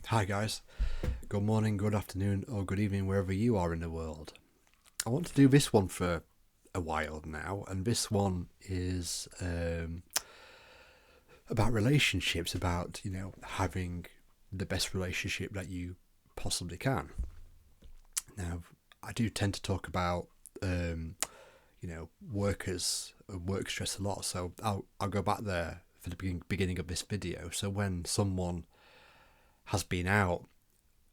Hi guys, good morning, good afternoon, or good evening, wherever you are in the world. I want to do this one for a while now, and this one is about relationships, about having the best relationship that you possibly can. Now, I do tend to talk about workers work stress a lot, so I'll go back there for the beginning of this video. So when someone has been out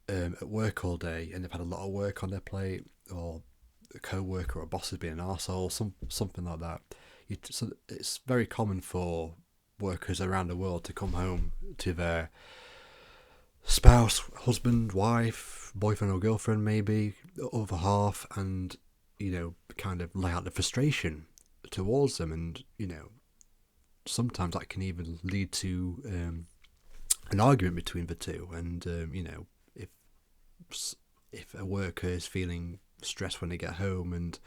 at work all day and they've had a lot of work on their plate, or a co-worker or a boss has been an arsehole, something like that. So it's very common for workers around the world to come home to their spouse, husband, wife, boyfriend or girlfriend, maybe other half, and kind of lay out the frustration towards them, and sometimes that can even lead to an argument between the two, and if if a worker is feeling stressed when they get home and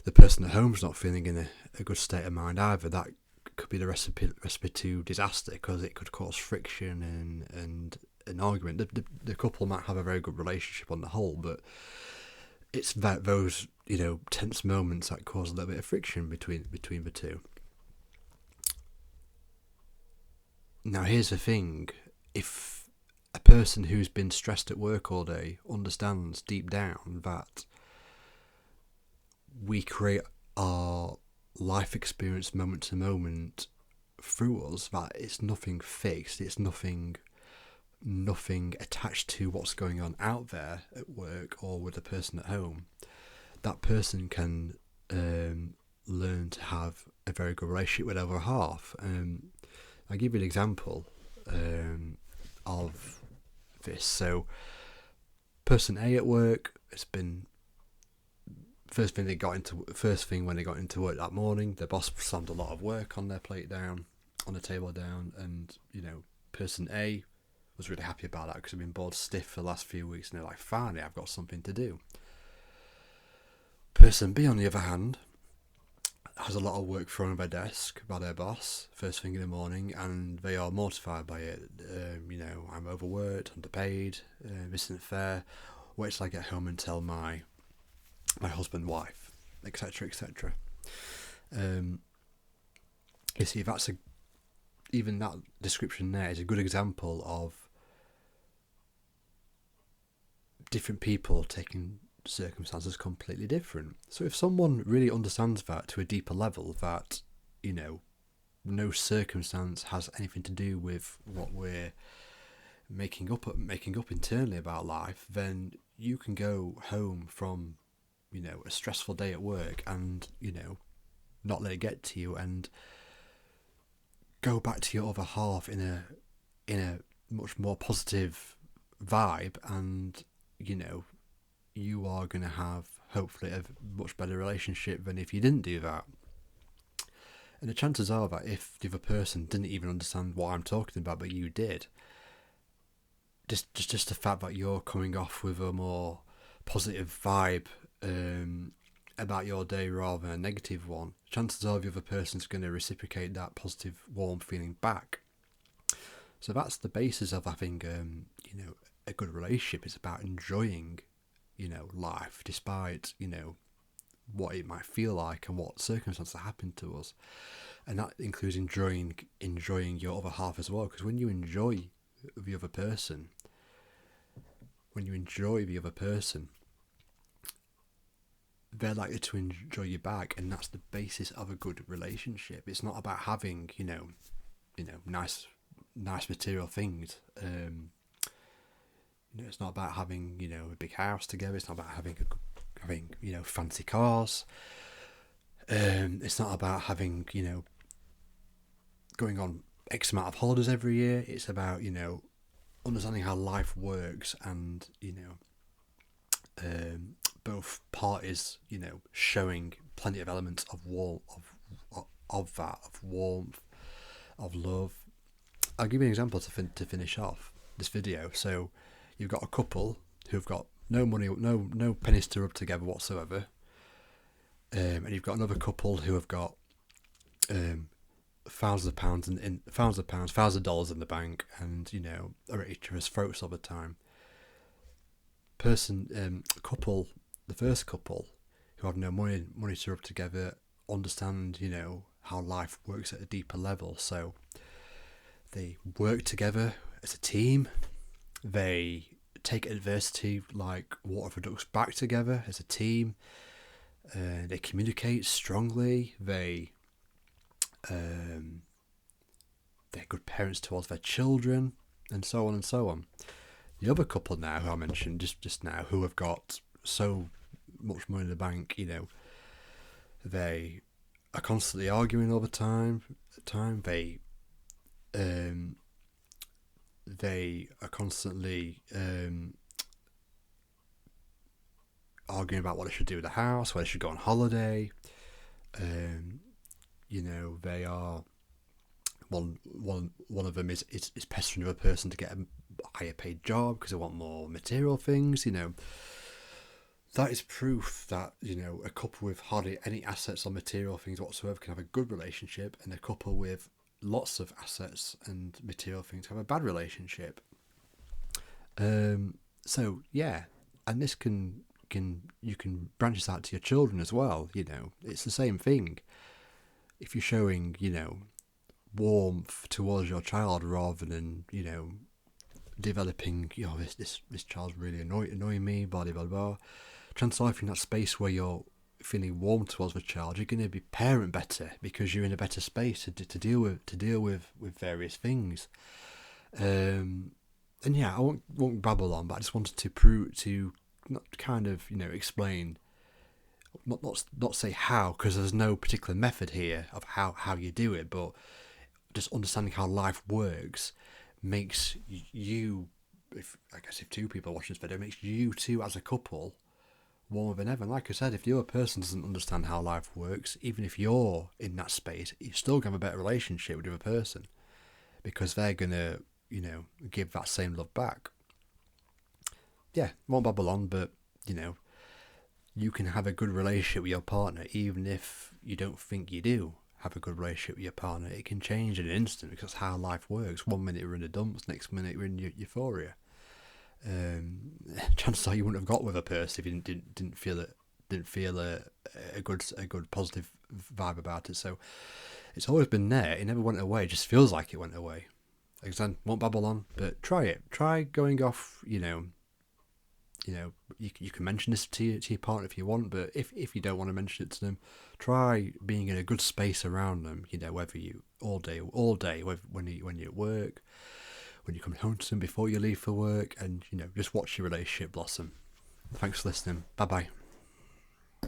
the person at home's not feeling in a good state of mind either, that could be the recipe to disaster, because it could cause friction and an argument. The couple might have a very good relationship on the whole, but it's those tense moments that cause a little bit of friction between the two. Now here's the thing: if a person who's been stressed at work all day understands deep down that we create our life experience moment to moment through us, that it's nothing fixed, it's nothing attached to what's going on out there at work or with the person at home, that person can learn to have a very good relationship with other half. I'll give you an example of this. So, person A at work, it's been first thing when they got into work that morning, their boss slammed a lot of work on the table down, and person A was really happy about that because they've been bored stiff for the last few weeks, and they're like, finally, I've got something to do. Person B, on the other hand, has a lot of work thrown on their desk by their boss first thing in the morning, and they are mortified by it. I'm overworked, underpaid, this isn't fair. Wait till I get home and tell my husband, wife, etc., etc. You see, even that description there is a good example of different people taking circumstances completely different. So if someone really understands that to a deeper level, that no circumstance has anything to do with what we're making up internally about life, then you can go home from a stressful day at work and not let it get to you, and go back to your other half in a much more positive vibe, and you are going to have hopefully a much better relationship than if you didn't do that. And the chances are that if the other person didn't even understand what I'm talking about, but you did, just the fact that you're coming off with a more positive vibe about your day rather than a negative one, chances are the other person's going to reciprocate that positive, warm feeling back. So that's the basis of having a good relationship. It's about enjoying life despite what it might feel like and what circumstances happen to us, and that includes enjoying your other half as well. Because when you enjoy the other person, they're likely to enjoy you back, and that's the basis of a good relationship. It's not about having nice material things. It's not about having a big house together. It's not about having fancy cars. It's not about having going on X amount of holidays every year. It's about understanding how life works, and both parties showing plenty of elements of warmth, of love. I'll give you an example to finish off this video. So you've got a couple who've got no money, no pennies to rub together whatsoever, and you've got another couple who have got thousands of pounds in thousands of pounds, thousands of dollars in the bank, and are at each other's throats all the time. Couple, the first couple who have no money to rub together, understand how life works at a deeper level. So they work together as a team. They take adversity like water for ducks back together as a team. They communicate strongly. They're good parents towards their children, and so on and so on. The other couple now who I mentioned just now, who have got so much money in the bank, they are constantly arguing all the time. They are constantly arguing about what they should do with the house, where they should go on holiday. They are one of them is pestering the other person to get a higher paid job because they want more material things. That is proof that a couple with hardly any assets or material things whatsoever can have a good relationship, and a couple with lots of assets and material things have a bad relationship. So yeah, and this you can branch this out to your children as well. It's the same thing. If you're showing warmth towards your child rather than developing this child's really annoying me, blah blah blah, chances are if you're in that space where you're feeling warm towards the child, you're going to be parent better because you're in a better space to deal with various things. And yeah, I won't babble on, but I just wanted to not kind of explain, not say how, because there's no particular method here of how you do it, but just understanding how life works makes you, if two people are watching this video, makes you two as a couple warmer than ever. And like I said, if the other person doesn't understand how life works, even if you're in that space, you're still going to have a better relationship with the other person because they're going to, give that same love back. Yeah, won't babble on, but, you can have a good relationship with your partner even if you don't think you do have a good relationship with your partner. It can change in an instant because that's how life works. 1 minute we're in the dumps, next minute we're in euphoria. Chances are you wouldn't have got with a person if you didn't feel a good positive vibe about it. So it's always been there. It never went away. It just feels like it went away. Again, won't babble on, but try it. Try going off. You can mention this to your partner if you want, but if you don't want to mention it to them, try being in a good space around them. Whether you all day, when you're at work, when you come home to them before you leave for work, and just watch your relationship blossom. Thanks for listening. Bye bye.